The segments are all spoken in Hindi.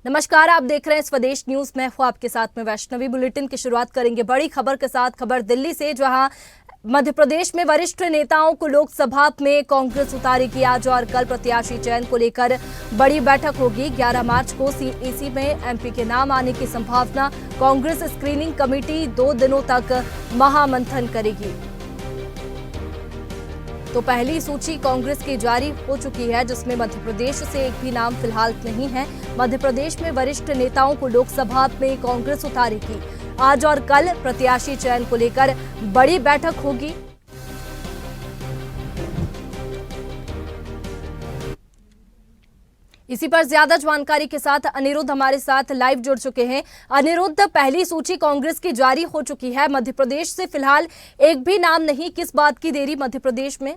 नमस्कार, आप देख रहे हैं स्वदेश न्यूज। मैं हूं आपके साथ में वैष्णवी। बुलेटिन की शुरुआत करेंगे बड़ी खबर के साथ। खबर दिल्ली से, जहां मध्य प्रदेश में वरिष्ठ नेताओं को लोकसभा में कांग्रेस उतारेगी। आज और कल प्रत्याशी चयन को लेकर बड़ी बैठक होगी। 11 मार्च को सीईसी में एमपी के नाम आने की संभावना। कांग्रेस स्क्रीनिंग कमेटी 2 दिनों तक महामंथन करेगी। तो पहली सूची कांग्रेस की जारी हो चुकी है, जिसमें मध्य प्रदेश से एक भी नाम फिलहाल नहीं है। मध्य प्रदेश में वरिष्ठ नेताओं को लोकसभा में कांग्रेस उतारेगी। आज और कल प्रत्याशी चयन को लेकर बड़ी बैठक होगी। इसी पर ज्यादा जानकारी के साथ अनिरुद्ध हमारे साथ लाइव जुड़ चुके हैं। अनिरुद्ध, पहली सूची कांग्रेस की जारी हो चुकी है। मध्य प्रदेश से फिलहाल एक भी नाम नहीं, किस बात की देरी मध्य प्रदेश में?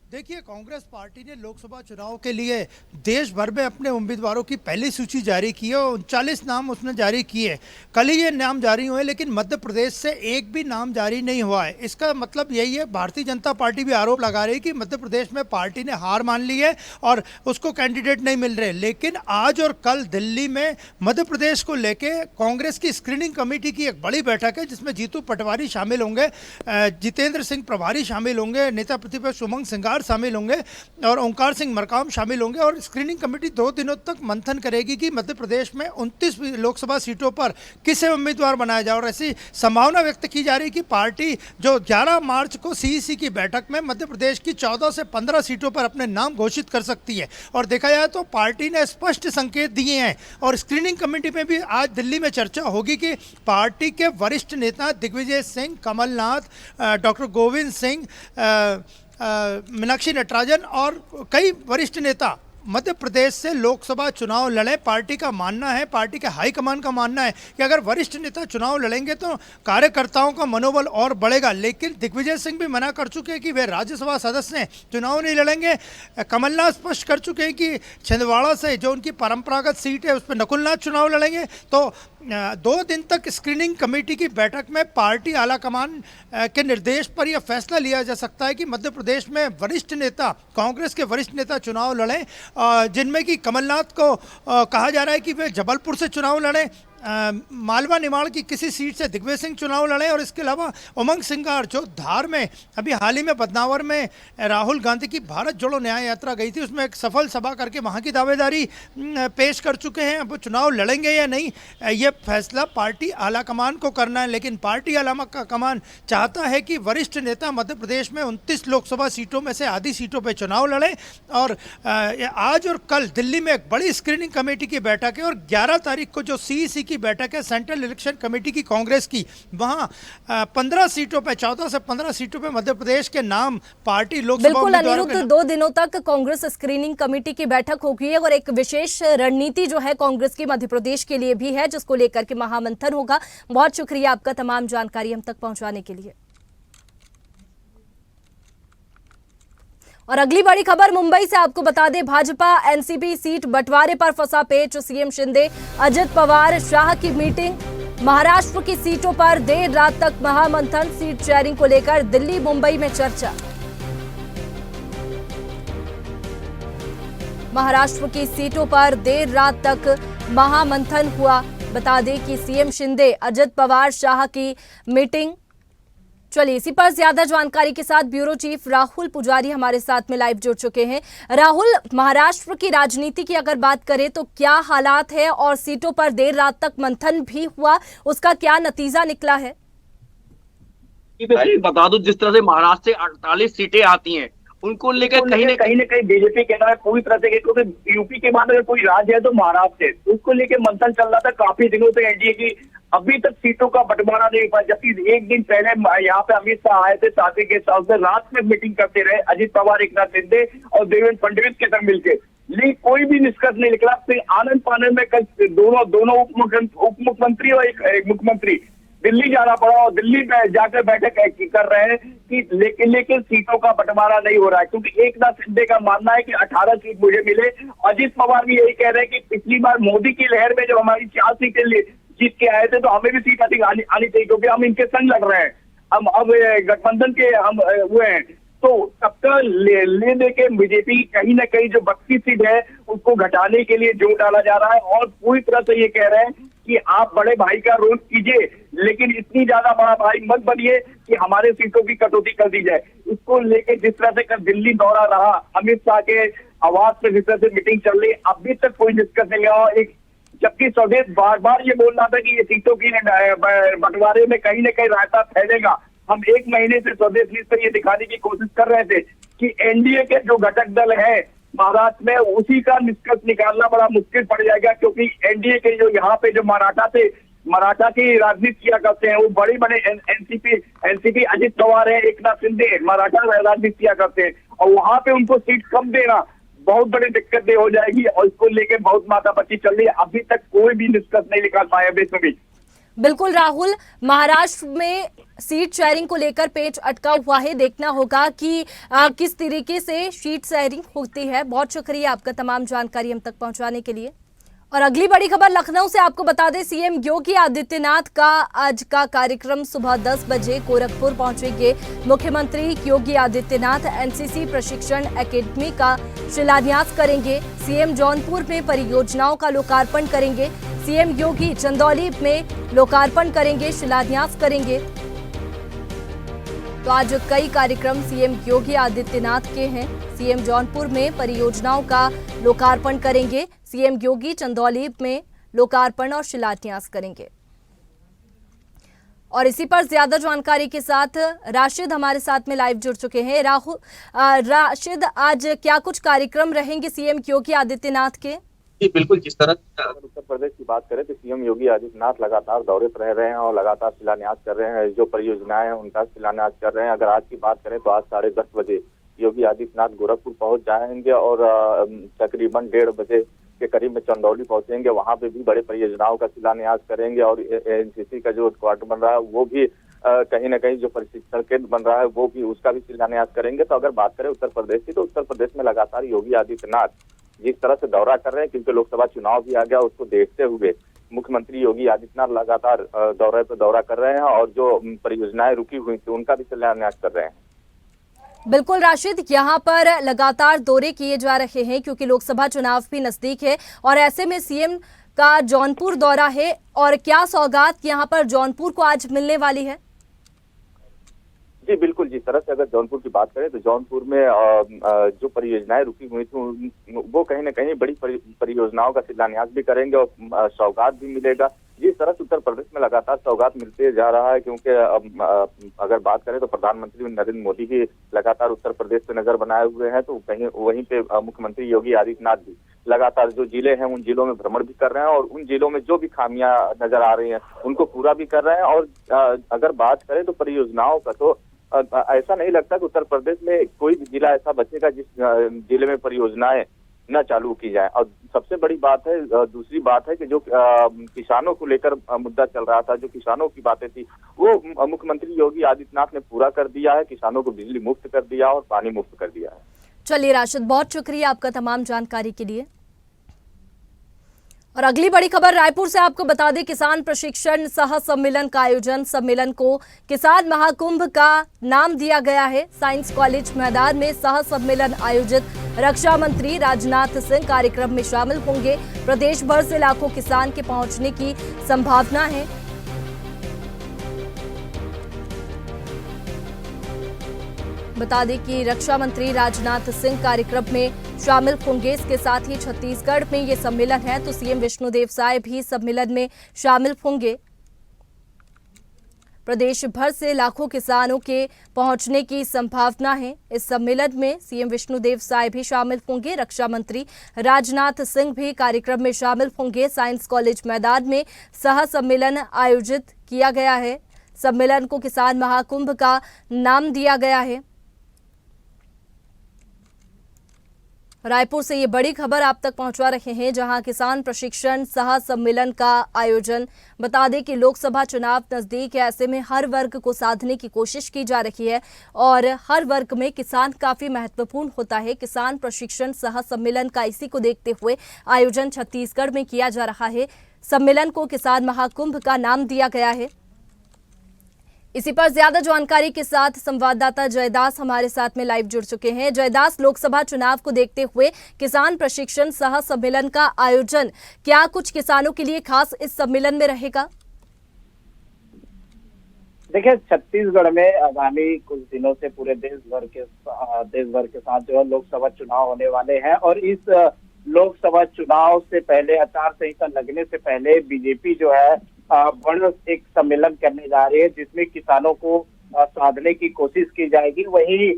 देखिए, कांग्रेस पार्टी ने लोकसभा चुनाव के लिए देश भर में अपने उम्मीदवारों की पहली सूची जारी की है और 39 नाम उसने जारी किए। कल ही ये नाम जारी हुए, लेकिन मध्य प्रदेश से एक भी नाम जारी नहीं हुआ है। इसका मतलब यही है, भारतीय जनता पार्टी भी आरोप लगा रही है कि मध्य प्रदेश में पार्टी ने हार मान ली है और उसको कैंडिडेट नहीं मिल रहे। लेकिन आज और कल दिल्ली में मध्य प्रदेश को लेके कांग्रेस की स्क्रीनिंग कमेटी की एक बड़ी बैठक है, जिसमें जीतू पटवारी शामिल होंगे, जितेंद्र सिंह प्रभारी शामिल होंगे, नेता प्रतिपक्ष उमंग सिंगार शामिल होंगे और ओंकार सिंह मरकाम शामिल होंगे। और स्क्रीनिंग कमेटी 2 दिनों तक मंथन करेगी कि मध्य प्रदेश में 29 लोकसभा सीटों पर किसे उम्मीदवार बनाया जाए। और ऐसी संभावना व्यक्त की जा रही है कि पार्टी जो 11 मार्च को सीईसी की बैठक में मध्य प्रदेश की 14 से 15 सीटों पर अपने नाम घोषित कर सकती है। और देखा जाए तो पार्टी ने स्पष्ट संकेत दिए हैं। और स्क्रीनिंग कमेटी में भी आज दिल्ली में चर्चा होगी कि पार्टी के वरिष्ठ नेता दिग्विजय सिंह, कमलनाथ, डॉक्टर गोविंद सिंह, मीनाक्षी नटराजन और कई वरिष्ठ नेता मध्य प्रदेश से लोकसभा चुनाव लड़े। पार्टी का मानना है, पार्टी के हाईकमान का मानना है कि अगर वरिष्ठ नेता चुनाव लड़ेंगे तो कार्यकर्ताओं का मनोबल और बढ़ेगा। लेकिन दिग्विजय सिंह भी मना कर चुके हैं कि वे राज्यसभा सदस्य हैं, चुनाव नहीं लड़ेंगे। कमलनाथ स्पष्ट कर चुके हैं कि छिंदवाड़ा से जो उनकी परंपरागत सीट है उस पर नकुलनाथ चुनाव लड़ेंगे। तो 2 दिन तक स्क्रीनिंग कमेटी की बैठक में पार्टी आलाकमान के निर्देश पर यह फैसला लिया जा सकता है कि मध्य प्रदेश में वरिष्ठ नेता, कांग्रेस के वरिष्ठ नेता चुनाव लड़ें, जिनमें कि कमलनाथ को कहा जा रहा है कि वे जबलपुर से चुनाव लड़ें, मालवा निमाड़ की किसी सीट से दिग्विजय सिंह चुनाव लड़े। और इसके अलावा उमंग सिंगार जो धार में अभी हाल ही में बदनावर में राहुल गांधी की भारत जोड़ो न्याय यात्रा गई थी, उसमें एक सफल सभा करके वहां की दावेदारी पेश कर चुके हैं। अब वो चुनाव लड़ेंगे या नहीं, ये फैसला पार्टी आलाकमान को करना है। लेकिन पार्टी आलाकमान चाहता है कि वरिष्ठ नेता मध्य प्रदेश में 29 लोकसभा सीटों में से आधी सीटों पर चुनाव लड़े। और आज और कल दिल्ली में एक बड़ी स्क्रीनिंग कमेटी की बैठक है और 11 तारीख को जो सीईसी की बैठक है सेंट्रल इलेक्शन कमेटी की कांग्रेस की, वहां 15 सीटों पे, 14 से 15 सीटों पे मध्य प्रदेश के नाम पार्टी लोकसभा बिल्कुल अनिरुद्ध, 2 दिनों तक कांग्रेस स्क्रीनिंग कमेटी की बैठक होगी और एक विशेष रणनीति जो है कांग्रेस की मध्य प्रदेश के लिए भी है, जिसको लेकर के महामंथन होगा। बहुत शुक्रिया आपका तमाम जानकारी हम तक पहुंचाने के लिए। और अगली बड़ी खबर मुंबई से आपको बता दें, भाजपा एनसीपी सीट बंटवारे पर फंसा पेच। सीएम शिंदे, अजित पवार, शाह की मीटिंग। महाराष्ट्र की सीटों पर देर रात तक महामंथन। सीट शेयरिंग को लेकर दिल्ली मुंबई में चर्चा। महाराष्ट्र की सीटों पर देर रात तक महामंथन हुआ। बता दें कि सीएम शिंदे, अजित पवार, शाह की मीटिंग। चलिए, इसी पर ज्यादा जानकारी के साथ ब्यूरो चीफ राहुल पुजारी हमारे साथ में लाइव जुड़ चुके हैं। राहुल, महाराष्ट्र की राजनीति की अगर बात करें तो क्या हालात है और सीटों पर देर रात तक मंथन भी हुआ, उसका क्या नतीजा निकला है? बता दूं, जिस तरह से महाराष्ट्र से 48 सीटें आती हैं, उनको लेकर कहीं न कहीं बीजेपी कहना है पूरी तरह से, क्योंकि यूपी के बाद अगर कोई राज्य है तो महाराष्ट्र है, उसको लेकर मंथन चल रहा था काफी दिनों से एनडीए की। अभी तक सीटों का बंटवारा नहीं हुआ, जबकि एक दिन पहले यहाँ पे अमित शाह आए थे, साथ के साथ में रात में मीटिंग करते रहे अजित पवार, एकनाथ शिंदे और देवेंद्र फडणवीस के संग मिलकर, लेकिन कोई भी निष्कर्ष नहीं निकला। फिर आनंद पानंद में कल दोनों उप मुख्यमंत्री और एक मुख्यमंत्री दिल्ली जाना पड़ा और दिल्ली में जाकर बैठक कर रहे हैं कि लेकिन सीटों का बंटवारा नहीं हो रहा है, क्योंकि एकनाथ शिंदे का मानना है कि 18 सीट मुझे मिले। अजित पवार भी यही कह रहे हैं कि पिछली बार मोदी की लहर में जब हमारी 4 सीटें जीत के आए थे तो हमें भी सीट अधिक आनी चाहिए, क्योंकि हम इनके संग लड़ रहे हैं। अब गठबंधन के हम हुए हैं। तो सबका ले के बीजेपी कहीं ना कहीं जो 32 सीट है उसको घटाने के लिए जोर डाला जा रहा है और पूरी तरह से ये कह रहे हैं कि आप बड़े भाई का रोल कीजिए, लेकिन इतनी ज्यादा बड़ा भाई मत बनिए कि हमारे सीटों की कटौती कर दी जाए। इसको लेके जिस तरह से कल दिल्ली दौरा रहा, अमित शाह के आवास पे जिस तरह से मीटिंग चल रही, अभी तक कोई निष्कर्ष नहीं आया। एक जबकि स्वदेश बार बार ये बोल रहा था कि ये सीटों की बंटवारे में कहीं ना कहीं रायता फैलेगा। हम 1 महीने से स्वदेश न्यूज पर ये दिखाने की कोशिश कर रहे थे कि एनडीए के जो घटक दल है महाराष्ट्र में, उसी का निष्कर्ष निकालना बड़ा मुश्किल पड़ जाएगा, क्योंकि एनडीए के जो यहाँ पे जो मराठा थे, मराठा की राजनीति किया करते हैं, वो बड़ी बड़े एनसीपी अजित पवार है, एकनाथ शिंदे मराठा राजनीति किया करते हैं, और वहां पे उनको सीट कम देना बहुत बड़ी दिक्कतें हो जाएगी और इसको लेके बहुत माथापच्ची चल रही है। अभी तक कोई भी निष्कर्ष नहीं निकाल पाया इसमें भी। बिल्कुल राहुल, महाराष्ट्र में सीट शेयरिंग को लेकर पेच अटका हुआ है, देखना होगा कि किस तरीके से सीट शेयरिंग होती है। बहुत शुक्रिया आपका तमाम जानकारी हम तक पहुंचाने के लिए। और अगली बड़ी खबर लखनऊ से आपको बता दें, सीएम योगी आदित्यनाथ का आज का कार्यक्रम सुबह 10 बजे गोरखपुर पहुंचेंगे। मुख्यमंत्री योगी आदित्यनाथ एनसीसी प्रशिक्षण एकेडमी का शिलान्यास करेंगे। सीएम जौनपुर में परियोजनाओं का लोकार्पण करेंगे। सीएम योगी चंदौली में लोकार्पण करेंगे, शिलान्यास करेंगे। तो आज कई कार्यक्रम सीएम योगी आदित्यनाथ के हैं। सीएम जौनपुर में परियोजनाओं का लोकार्पण करेंगे। सीएम योगी चंदौली में लोकार्पण और शिलान्यास करेंगे। और इसी पर ज्यादा जानकारी के साथ राशिद हमारे साथ में लाइव जुड़ चुके हैं। राशिद, आज क्या कुछ कार्यक्रम रहेंगे सीएम योगी आदित्यनाथ के? जी बिल्कुल, जिस तरह अगर उत्तर प्रदेश की बात करें तो सीएम योगी आदित्यनाथ लगातार दौरे पर रह रहे हैं और लगातार शिलान्यास कर रहे हैं। जो परियोजनाएं हैं उनका शिलान्यास कर रहे हैं। अगर आज की बात करें तो आज 10:30 बजे योगी आदित्यनाथ गोरखपुर पहुंच जाएंगे और तकरीबन 1:30 बजे के करीब में चंदौली पहुंचेंगे। वहां पे भी बड़े परियोजनाओं का शिलान्यास करेंगे और एनसीसी का जो क्वार्टर बन रहा है वो भी कहीं ना कहीं जो प्रशिक्षण केंद्र बन रहा है वो भी उसका भी शिलान्यास करेंगे। तो अगर बात करें उत्तर प्रदेश की, तो उत्तर प्रदेश में लगातार योगी आदित्यनाथ जिस तरह से दौरा कर रहे हैं, क्योंकि लोकसभा चुनाव भी आ गया, उसको देखते हुए मुख्यमंत्री योगी आदित्यनाथ लगातार दौरे पर दौरा कर रहे हैं और जो परियोजनाएं रुकी हुई थी उनका भी शिलान्यास कर रहे हैं। बिल्कुल राशिद, यहाँ पर लगातार दौरे किए जा रहे हैं क्योंकि लोकसभा चुनाव भी नजदीक है और ऐसे में सीएम का जौनपुर दौरा है। और क्या सौगात यहाँ पर जौनपुर को आज मिलने वाली है? जी बिल्कुल, जिस तरह से अगर जौनपुर की बात करें तो जौनपुर में जो परियोजनाएं रुकी हुई थी वो कहीं ना कहीं बड़ी परियोजनाओं का शिलान्यास भी करेंगे और सौगात भी मिलेगा। जिस तरह से उत्तर प्रदेश में लगातार सौगात मिलते जा रहा है, क्योंकि अगर बात करें तो प्रधानमंत्री नरेंद्र मोदी भी लगातार उत्तर प्रदेश पे नजर बनाए हुए हैं, तो कहीं वहीं पे मुख्यमंत्री योगी आदित्यनाथ भी लगातार जो जिले हैं उन जिलों में भ्रमण भी कर रहे हैं और उन जिलों में जो भी खामियां नजर आ रही हैं उनको पूरा भी कर रहे हैं। और अगर बात करें तो परियोजनाओं का, तो ऐसा नहीं लगता कि उत्तर प्रदेश में कोई भी जिला ऐसा बचेगा जिस जिले में परियोजनाएं न चालू की जाए। और सबसे बड़ी बात है, दूसरी बात है कि जो किसानों को लेकर मुद्दा चल रहा था, जो किसानों की बातें थी, वो मुख्यमंत्री योगी आदित्यनाथ ने पूरा कर दिया है। किसानों को बिजली मुफ्त कर दिया और पानी मुफ्त कर दिया है। चलिए राशिद, बहुत शुक्रिया आपका तमाम जानकारी के लिए। और अगली बड़ी खबर रायपुर से आपको बता दें, किसान प्रशिक्षण सह सम्मेलन का आयोजन। सम्मेलन को किसान महाकुंभ का नाम दिया गया है। साइंस कॉलेज मैदान में सह सम्मेलन आयोजित। रक्षा मंत्री राजनाथ सिंह कार्यक्रम में शामिल होंगे। प्रदेश भर से लाखों किसान के पहुंचने की संभावना है। बता दें कि रक्षा मंत्री राजनाथ सिंह कार्यक्रम में शामिल होंगे। इसके साथ ही छत्तीसगढ़ में ये सम्मेलन है तो सीएम विष्णुदेव साय भी सम्मेलन में शामिल होंगे। प्रदेश भर से लाखों किसानों के पहुंचने की संभावना है। इस सम्मेलन में सीएम विष्णुदेव साय भी शामिल होंगे। रक्षा मंत्री राजनाथ सिंह भी कार्यक्रम में शामिल होंगे। साइंस कॉलेज मैदान में सह सम्मेलन आयोजित किया गया है। सम्मेलन को किसान महाकुंभ का नाम दिया गया है। रायपुर से ये बड़ी खबर आप तक पहुंचा रहे हैं, जहां किसान प्रशिक्षण सह सम्मेलन का आयोजन। बता दें कि लोकसभा चुनाव नजदीक है, ऐसे में हर वर्ग को साधने की कोशिश की जा रही है और हर वर्ग में किसान काफी महत्वपूर्ण होता है। किसान प्रशिक्षण सह सम्मेलन का इसी को देखते हुए आयोजन छत्तीसगढ़ में किया जा रहा है। सम्मेलन को किसान महाकुंभ का नाम दिया गया है। इसी पर ज्यादा जानकारी के साथ संवाददाता जयदास हमारे साथ में लाइव जुड़ चुके हैं। जयदास, लोकसभा चुनाव को देखते हुए किसान प्रशिक्षण सह सम्मेलन का आयोजन, क्या कुछ किसानों के लिए खास इस सम्मेलन में रहेगा? देखिए, छत्तीसगढ़ में आगामी कुछ दिनों से पूरे देश भर के साथ जो है लोकसभा चुनाव होने वाले हैं और इस लोकसभा चुनाव से पहले, आचार संहिता लगने से पहले बीजेपी जो है बड़ा एक सम्मेलन करने जा रही है जिसमें किसानों को साधने की कोशिश की जाएगी। वहीं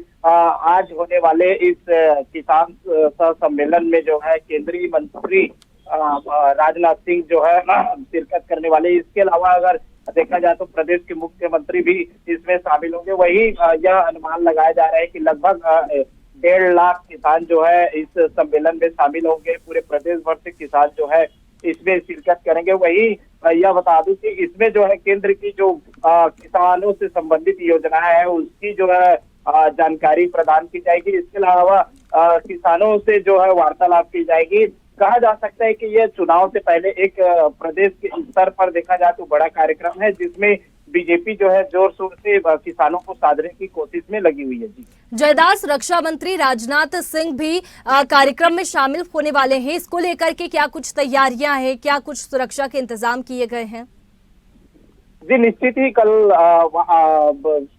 आज होने वाले इस किसान सम्मेलन में जो है केंद्रीय मंत्री राजनाथ सिंह जो है शिरकत करने वाले। इसके अलावा अगर देखा जाए तो प्रदेश के मुख्यमंत्री भी इसमें शामिल होंगे। वही यह अनुमान लगाया जा रहा है कि लगभग 1.5 लाख किसान जो है इस सम्मेलन में शामिल होंगे। पूरे प्रदेश भर से किसान जो है इसमें शिरकत करेंगे। वही यह बता दूं कि इसमें जो है केंद्र की जो किसानों से संबंधित योजनाएं हैं उसकी जो है जानकारी प्रदान की जाएगी। इसके अलावा किसानों से जो है वार्तालाप की जाएगी। कहा जा सकता है कि यह चुनाव से पहले एक प्रदेश के स्तर पर देखा जाए तो बड़ा कार्यक्रम है जिसमें बीजेपी जो है जोर शोर से किसानों को साधने की कोशिश में लगी हुई है। जी जयदास, रक्षा मंत्री राजनाथ सिंह भी कार्यक्रम में शामिल होने वाले हैं। इसको लेकर के क्या कुछ तैयारियां हैं, क्या कुछ सुरक्षा के इंतजाम किए गए हैं? जी निश्चित ही कल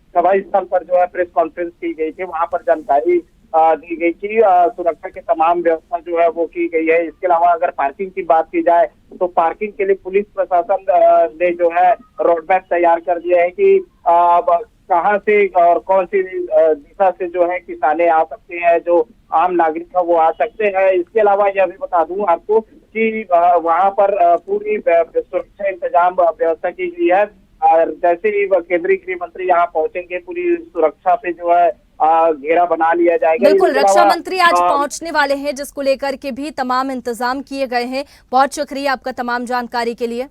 सभा स्थल पर जो है प्रेस कॉन्फ्रेंस की गई थी, वहां पर जानकारी दी गई कि सुरक्षा के तमाम व्यवस्था जो है वो की गई है। इसके अलावा अगर पार्किंग की बात की जाए तो पार्किंग के लिए पुलिस प्रशासन ने जो है रोडमैप तैयार कर दिया है कि कहां से और कौन सी दिशा से जो है किसाने आ सकते हैं, जो आम नागरिक है वो आ सकते हैं। इसके अलावा यह भी बता दूं आपको कि वहां पर पूरी सुरक्षा इंतजाम व्यवस्था की गई है। जैसे ही केंद्रीय गृह मंत्री यहाँ पहुंचेंगे पूरी सुरक्षा पे जो है घेरा बना लिया जाएगा। बिल्कुल, रक्षा मंत्री आज पहुंचने वाले हैं जिसको लेकर के भी तमाम इंतजाम किए गए हैं। बहुत शुक्रिया आपका तमाम जानकारी के लिए।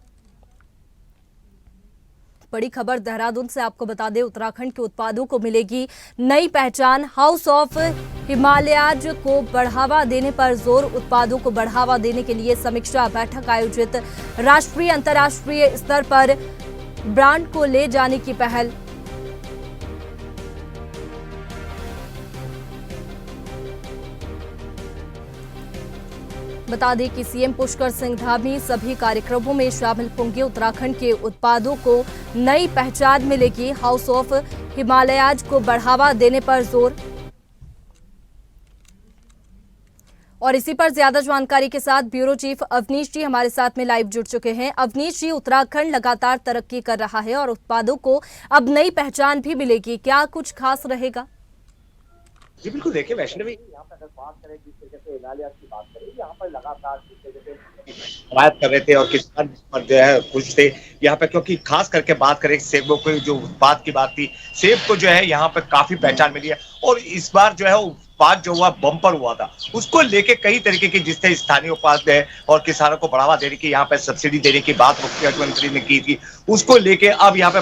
बड़ी खबर देहरादून से आपको बता दें, उत्तराखंड के उत्पादों को मिलेगी नई पहचान। हाउस ऑफ हिमालयाज को बढ़ावा देने पर जोर, उत्पादों को बढ़ावा देने के लिए समीक्षा बैठक आयोजित। राष्ट्रीय अंतर्राष्ट्रीय स्तर पर ब्रांड को ले जाने की पहल। बता दें कि सीएम पुष्कर सिंह धामी सभी कार्यक्रमों में शामिल होंगे। उत्तराखंड के उत्पादों को नई पहचान मिलेगी। हाउस ऑफ हिमालयाज को बढ़ावा देने पर जोर। और इसी पर ज्यादा जानकारी के साथ ब्यूरो चीफ अवनीश जी हमारे साथ में लाइव जुड़ चुके हैं। अवनीश जी, उत्तराखंड लगातार तरक्की कर रहा है और उत्पादों को अब नई पहचान भी मिलेगी, क्या कुछ खास रहेगा? जी बिल्कुल, देखिए वैष्णवी, यहाँ पर अगर बात करें जिस तरीके से हिमालय की बात करें, यहाँ पर लगातार जिस तरीके से हिमायत कर रहे थे और किसान पर जो है खुश थे यहाँ पे, क्योंकि खास करके बात करें सेबों को, जो उत्पाद की बात थी, सेब को जो है यहाँ पे काफी पहचान मिली है। और इस बार जो है उत्पाद जो हुआ बम्पर हुआ था, उसको लेके कई तरीके की जिससे स्थानीय उत्पाद है और किसानों को बढ़ावा देने की, यहाँ पे सब्सिडी देने की बात मुख्यमंत्री ने की थी, उसको लेके अब यहाँ पे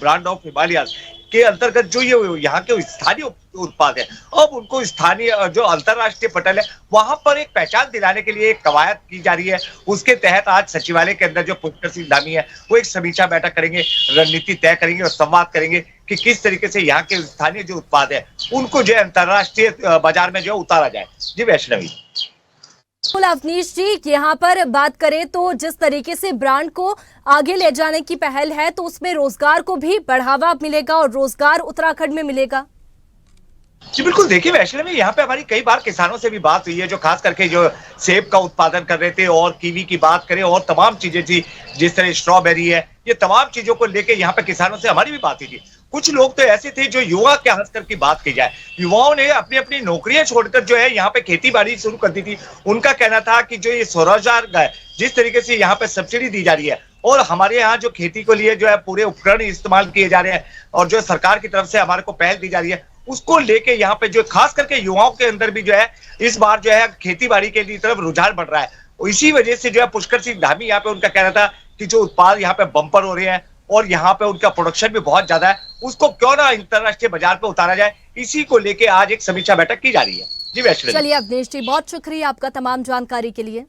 ब्रांड ऑफ हिमालय के अंतर्गत जो ये यहाँ के स्थानीय उत्पाद है, अब उनको स्थानीय जो अंतरराष्ट्रीय पटल है वहां पर एक पहचान दिलाने के लिए एक कवायद की जा रही है। उसके तहत आज सचिवालय के अंदर जो पुष्कर सिंह धामी है वो एक समीक्षा बैठक करेंगे, रणनीति तय करेंगे और संवाद करेंगे कि किस तरीके से यहाँ के स्थानीय जो उत्पाद है उनको जो है अंतरराष्ट्रीय बाजार में जो है उतारा जाए। जी वैष्णवी। अवनीश जी, यहाँ पर बात करें तो जिस तरीके से ब्रांड को आगे ले जाने की पहल है तो उसमें रोजगार को भी बढ़ावा मिलेगा और रोजगार उत्तराखंड में मिलेगा। जी बिल्कुल, देखिए वैष्णवी, यहाँ पे हमारी कई बार किसानों से भी बात हुई है जो खास करके जो सेब का उत्पादन कर रहे थे और कीवी की बात करें और तमाम चीजें थी, जिस तरह स्ट्रॉबेरी है, ये तमाम चीजों को लेके यहाँ पे किसानों से हमारी भी बात हुई थी। कुछ लोग तो ऐसे थे जो युवा के खासकर की बात की जाए, युवाओं ने अपनी अपनी नौकरियां छोड़कर जो है यहाँ पे खेती बाड़ी शुरू कर दी थी। उनका कहना था कि जो ये स्वरोजगार जिस तरीके से यहाँ पे सब्सिडी दी जा रही है और हमारे यहाँ जो खेती को लिए जो है पूरे उपकरण इस्तेमाल किए जा रहे हैं और जो सरकार की तरफ से हमारे को पहल दी जा रही है, उसको लेके यहाँ पे जो खास करके युवाओं के अंदर भी जो है इस बार जो है खेती बाड़ी के लिए तरफ रुझान बढ़ रहा है। इसी वजह से जो है पुष्कर सिंह धामी यहाँ पे उनका कहना था कि जो उत्पाद यहाँ पे बम्पर हो रहे हैं और यहाँ पे उनका प्रोडक्शन भी बहुत ज्यादा है, उसको क्यों ना अंतरराष्ट्रीय बाजार पे उतारा जाए, इसी को लेके आज एक समीक्षा बैठक की जा रही है। जी वैष्णवी। चलिए अवनीश जी, बहुत शुक्रिया आपका तमाम जानकारी के लिए।